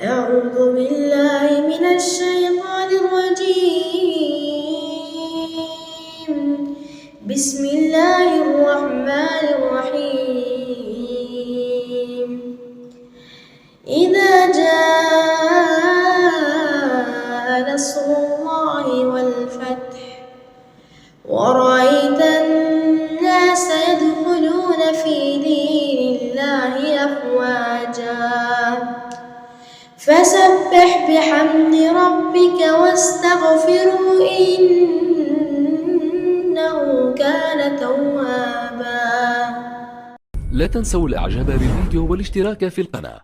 أعوذ بالله من الشيطان الرجيم. بسم الله الرحمن الرحيم. إذا جاء نصر الله والفتح ورأيت الناس يدخلون في دين الله أفواجا فسبح بحمد ربك واستغفره إنه كان توابا. لا تنسوا الإعجاب بالفيديو والاشتراك في القناة.